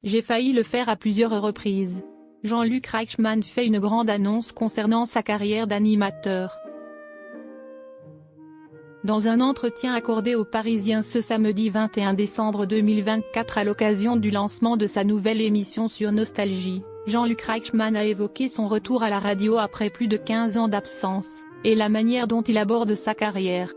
J'ai failli le faire à plusieurs reprises. Jean-Luc Reichmann fait une grande annonce concernant sa carrière d'animateur. Dans un entretien accordé aux Parisiens ce samedi 21 décembre 2024 à l'occasion du lancement de sa nouvelle émission sur Nostalgie, Jean-Luc Reichmann a évoqué son retour à la radio après plus de 15 ans d'absence, et la manière dont il aborde sa carrière.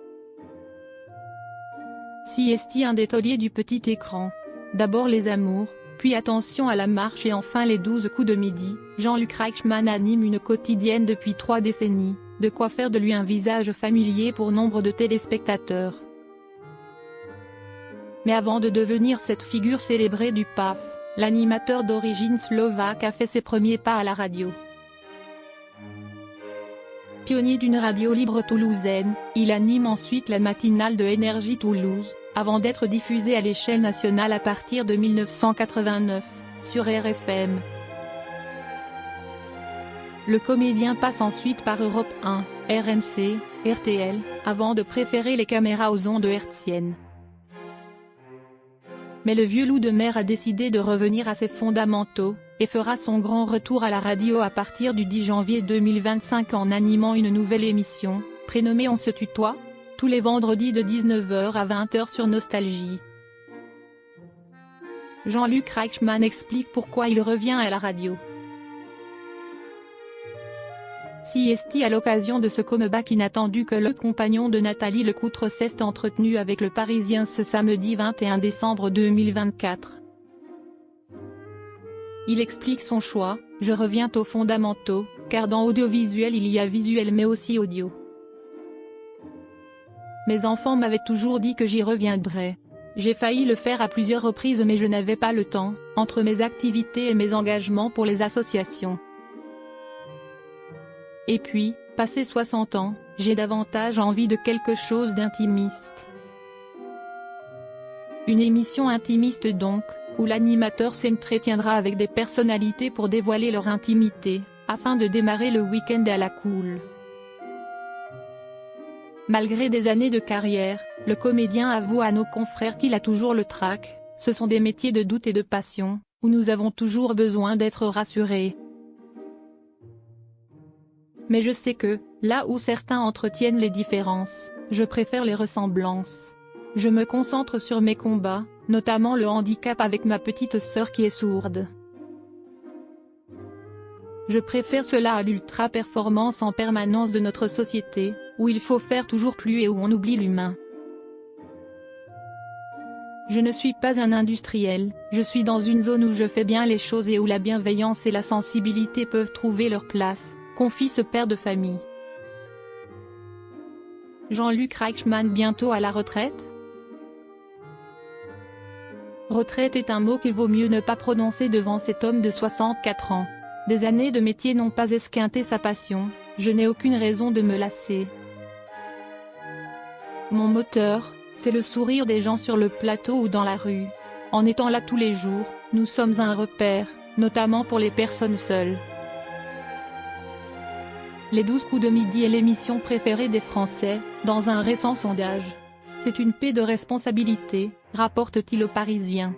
Siesti, un des tauliers du petit écran. D'abord les amours, puis attention à la marche et enfin les 12 coups de midi. Jean-Luc Reichmann anime une quotidienne depuis 3 décennies, de quoi faire de lui un visage familier pour nombre de téléspectateurs. Mais avant de devenir cette figure célébrée du PAF, l'animateur d'origine slovaque a fait ses premiers pas à la radio. Pionnier d'une radio libre toulousaine, il anime ensuite la matinale de Énergie Toulouse, avant d'être diffusé à l'échelle nationale à partir de 1989, sur RFM. Le comédien passe ensuite par Europe 1, RMC, RTL, avant de préférer les caméras aux ondes hertziennes. Mais le vieux loup de mer a décidé de revenir à ses fondamentaux, et fera son grand retour à la radio à partir du 10 janvier 2025 en animant une nouvelle émission, prénommée On se tutoie, tous les vendredis de 19h à 20h sur Nostalgie. Jean-Luc Reichmann explique pourquoi il revient à la radio. Siesti, à l'occasion de ce comeback inattendu que le compagnon de Nathalie Lecoutre s'est entretenu avec le Parisien ce samedi 21 décembre 2024. Il explique son choix: je reviens aux fondamentaux, car dans audiovisuel il y a visuel mais aussi audio. Mes enfants m'avaient toujours dit que j'y reviendrais. J'ai failli le faire à plusieurs reprises mais je n'avais pas le temps, entre mes activités et mes engagements pour les associations. Et puis, passé 60 ans, j'ai davantage envie de quelque chose d'intimiste. Une émission intimiste donc, où l'animateur s'entretiendra avec des personnalités pour dévoiler leur intimité, afin de démarrer le week-end à la cool. Malgré des années de carrière, le comédien avoue à nos confrères qu'il a toujours le trac. Ce sont des métiers de doute et de passion, où nous avons toujours besoin d'être rassurés. Mais je sais que, là où certains entretiennent les différences, je préfère les ressemblances. Je me concentre sur mes combats, notamment le handicap avec ma petite sœur qui est sourde. Je préfère cela à l'ultra-performance en permanence de notre société, où il faut faire toujours plus et où on oublie l'humain. Je ne suis pas un industriel, je suis dans une zone où je fais bien les choses et où la bienveillance et la sensibilité peuvent trouver leur place, confie ce père de famille. Jean-Luc Reichmann bientôt à la retraite? Retraite est un mot qu'il vaut mieux ne pas prononcer devant cet homme de 64 ans. Des années de métier n'ont pas esquinté sa passion, je n'ai aucune raison de me lasser. Mon moteur, c'est le sourire des gens sur le plateau ou dans la rue. En étant là tous les jours, nous sommes un repère, notamment pour les personnes seules. Les 12 coups de midi est l'émission préférée des Français, dans un récent sondage. C'est une paix de responsabilité, rapporte-t-il aux Parisiens.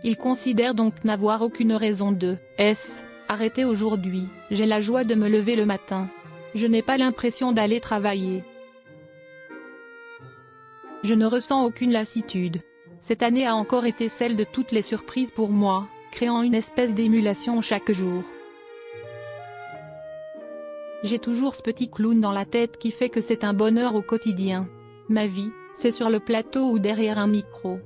Il considère donc n'avoir aucune raison de arrêter aujourd'hui. J'ai la joie de me lever le matin. Je n'ai pas l'impression d'aller travailler. Je ne ressens aucune lassitude. Cette année a encore été celle de toutes les surprises pour moi, créant une espèce d'émulation chaque jour. J'ai toujours ce petit clown dans la tête qui fait que c'est un bonheur au quotidien. Ma vie, c'est sur le plateau ou derrière un micro.